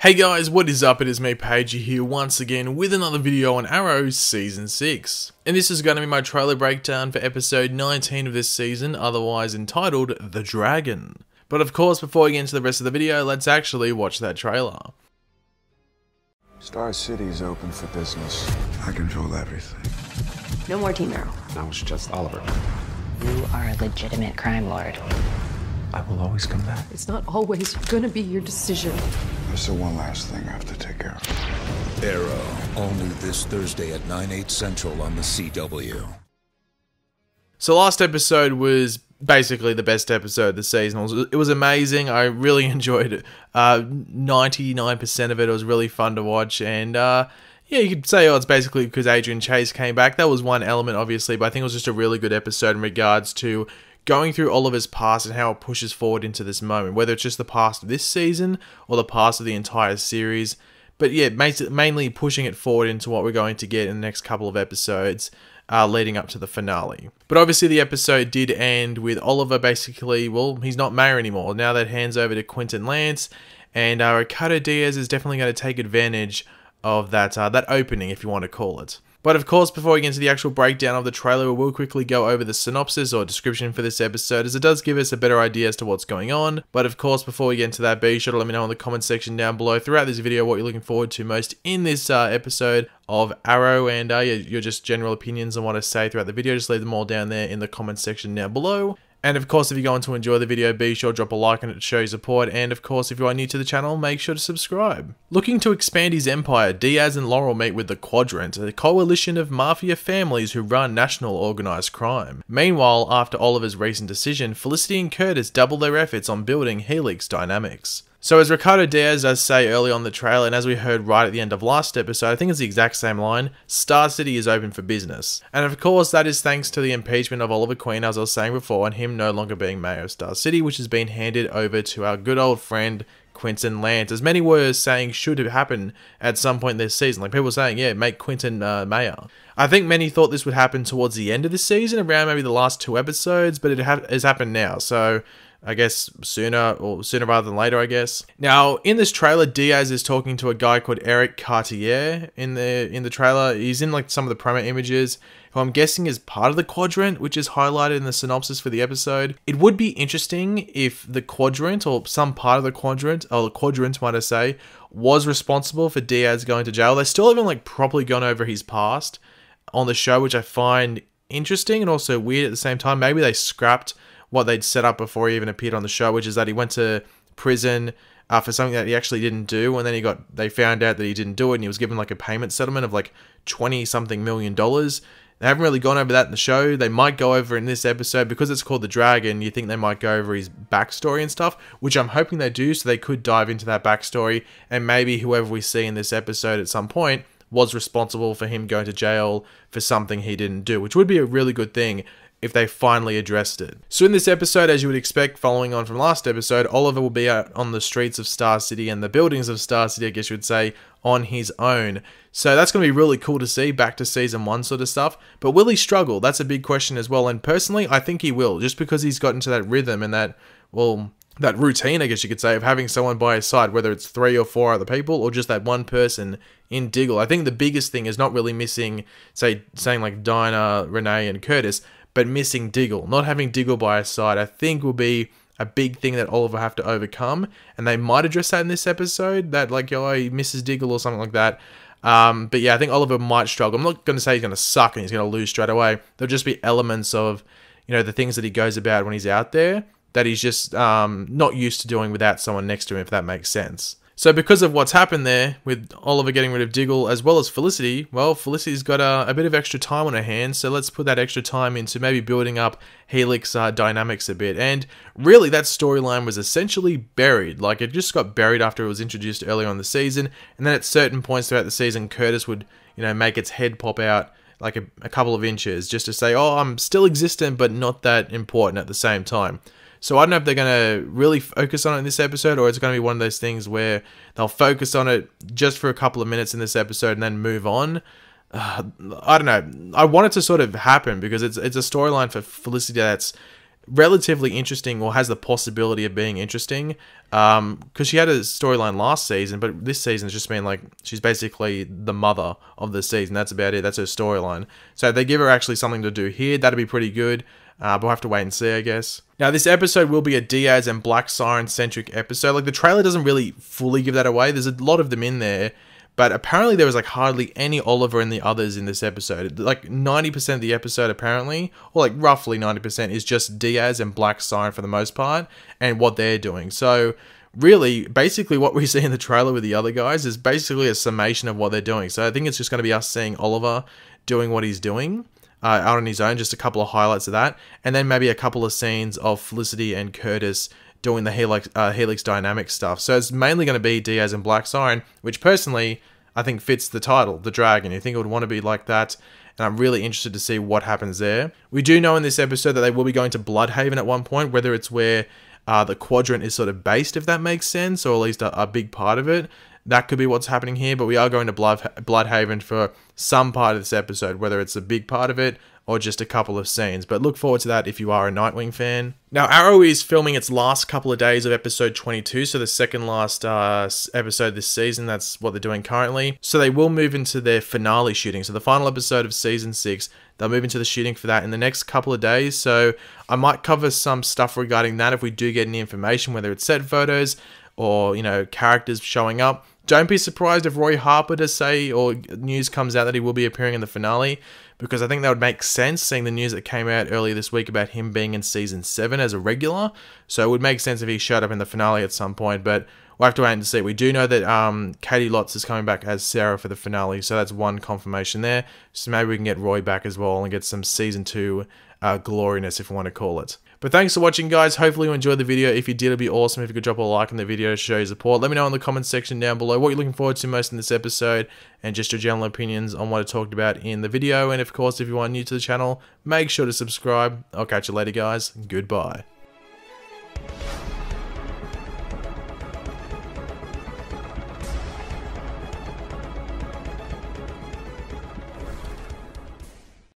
Hey guys, what is up? It is me, Pagey, here once again with another video on Arrow Season 6. And this is going to be my trailer breakdown for episode 19 of this season, otherwise entitled The Dragon. But of course, before we get into the rest of the video, let's actually watch that trailer. Star City is open for business. I control everything. No more Team Arrow. Now it's just Oliver. You are a legitimate crime lord. I will always come back. It's not always gonna be your decision. There's the one last thing I have to take care of. Arrow, all new this Thursday at 9/8 Central on the CW. So last episode was basically the best episode of the season. It was amazing. I really enjoyed it. 99% of it was really fun to watch, and yeah, you could say, oh, it's basically because Adrian Chase came back. That was one element, obviously, but I think it was just a really good episode in regards to going through Oliver's past and how it pushes forward into this moment, whether it's just the past of this season or the past of the entire series. But yeah, mainly pushing it forward into what we're going to get in the next couple of episodes leading up to the finale. But obviously the episode did end with Oliver basically, well, he's not mayor anymore. Now that hands over to Quentin Lance, and Erik Cartier is definitely going to take advantage of that opening, if you want to call it. But of course, before we get into the actual breakdown of the trailer, we will quickly go over the synopsis or description for this episode, as it does give us a better idea as to what's going on. But of course, before we get into that, be sure to let me know in the comment section down below throughout this video what you're looking forward to most in this episode of Arrow, and your just general opinions on what I say throughout the video. Just leave them all down there in the comment section down below. And of course, if you're going to enjoy the video, be sure to drop a like on it to show your support. And of course, if you are new to the channel, make sure to subscribe. Looking to expand his empire, Diaz and Laurel meet with the Quadrant, a coalition of mafia families who run national organized crime. Meanwhile, after Oliver's recent decision, Felicity and Curtis double their efforts on building Helix dynamics. So as Ricardo Diaz does say early on the trailer, and as we heard right at the end of last episode, I think it's the exact same line, Star City is open for business. And of course, that is thanks to the impeachment of Oliver Queen, as I was saying before, and him no longer being mayor of Star City, which has been handed over to our good old friend, Quentin Lance, as many were saying should have happened at some point this season. Like people were saying, yeah, make Quentin mayor. I think many thought this would happen towards the end of this season, around maybe the last 2 episodes, but it has happened now, so I guess sooner rather than later, I guess. Now, in this trailer, Diaz is talking to a guy called Erik Cartier in the trailer. He's in like some of the promo images, who I'm guessing is part of the Quadrant, which is highlighted in the synopsis for the episode. It would be interesting if the Quadrant, or some part of the Quadrant, or the Quadrant might I say, was responsible for Diaz going to jail. They still haven't like properly gone over his past on the show, which I find interesting and also weird at the same time. Maybe they scrapped what they'd set up before he even appeared on the show, which is that he went to prison for something that he actually didn't do, and then they found out that he didn't do it, and he was given like a payment settlement of like $20-something million. They haven't really gone over that in the show. They might go over in this episode because it's called The Dragon. You think they might go over his backstory and stuff, which I'm hoping they do, so they could dive into that backstory, and maybe whoever we see in this episode at some point was responsible for him going to jail for something he didn't do, which would be a really good thing if they finally addressed it. So in this episode, as you would expect, following on from last episode, Oliver will be out on the streets of Star City and the buildings of Star City, I guess you would say, on his own. So that's going to be really cool to see, back to season 1 sort of stuff. But will he struggle? That's a big question as well. And personally, I think he will, just because he's got into that rhythm and that, well, that routine, I guess you could say, of having someone by his side, whether it's 3 or 4 other people or just that one person in Diggle. I think the biggest thing is not really missing, saying like Dinah, Renee, and Curtis, but missing Diggle. Not having Diggle by his side, I think, will be a big thing that Oliver will have to overcome, and they might address that in this episode, that like, oh, he misses Diggle or something like that. But yeah, I think Oliver might struggle. I'm not going to say he's going to suck and he's going to lose straight away. There'll just be elements of, the things that he goes about when he's out there that he's just not used to doing without someone next to him, if that makes sense. So because of what's happened there, with Oliver getting rid of Diggle as well as Felicity, well, Felicity's got a bit of extra time on her hands, so let's put that extra time into maybe building up Helix dynamics a bit. And really, that storyline was essentially buried. Like, it just got buried after it was introduced earlier on the season, and then at certain points throughout the season, Curtis would, make its head pop out like a couple of inches, just to say, oh, I'm still existent, but not that important at the same time. So I don't know if they're going to really focus on it in this episode, or it's going to be one of those things where they'll focus on it just for a couple of minutes in this episode and then move on. I don't know. I want it to sort of happen because it's a storyline for Felicity that's relatively interesting, or has the possibility of being interesting, because she had a storyline last season, but this season has just been like, she's basically the mother of the season. That's about it. That's her storyline. So if they give her actually something to do here, that'd be pretty good. But we'll have to wait and see, I guess. Now, this episode will be a Diaz and Black Siren-centric episode. Like, the trailer doesn't really fully give that away. There's a lot of them in there, but apparently there was like hardly any Oliver and the others in this episode. Like 90% of the episode apparently, or like roughly 90%, is just Diaz and Black Siren for the most part, and what they're doing. So really, basically what we see in the trailer with the other guys is basically a summation of what they're doing. So I think it's just going to be us seeing Oliver doing what he's doing out on his own, just a couple of highlights of that, and then maybe a couple of scenes of Felicity and Curtis doing the Helix dynamic stuff. So it's mainly going to be Diaz and Black Siren, which personally I think fits the title, The Dragon. You think it would want to be like that, and I'm really interested to see what happens there. We do know in this episode that they will be going to Bloodhaven at one point, whether it's where the quadrant is sort of based, if that makes sense, or at least a big part of it. That could be what's happening here, but we are going to Bloodhaven for some part of this episode, whether it's a big part of it or just a couple of scenes. But look forward to that if you are a Nightwing fan. Now, Arrow is filming its last couple of days of episode 22, so the second last episode this season. That's what they're doing currently. So they will move into their finale shooting. So the final episode of season 6, they'll move into the shooting for that in the next couple of days. So I might cover some stuff regarding that if we do get any information, whether it's set photos or, you know, characters showing up. Don't be surprised if Roy Harper does say, or news comes out that he will be appearing in the finale, because I think that would make sense, seeing the news that came out earlier this week about him being in season 7 as a regular. So it would make sense if he showed up in the finale at some point, but we'll have to wait and see. We do know that Katie Lotz is coming back as Sarah for the finale, so that's one confirmation there. So maybe we can get Roy back as well and get some season 2 gloriness, if we want to call it. But thanks for watching, guys. Hopefully you enjoyed the video. If you did, it'd be awesome if you could drop a like on the video to show your support. Let me know in the comments section down below what you're looking forward to most in this episode, and just your general opinions on what I talked about in the video. And of course, if you are new to the channel, make sure to subscribe. I'll catch you later, guys. Goodbye.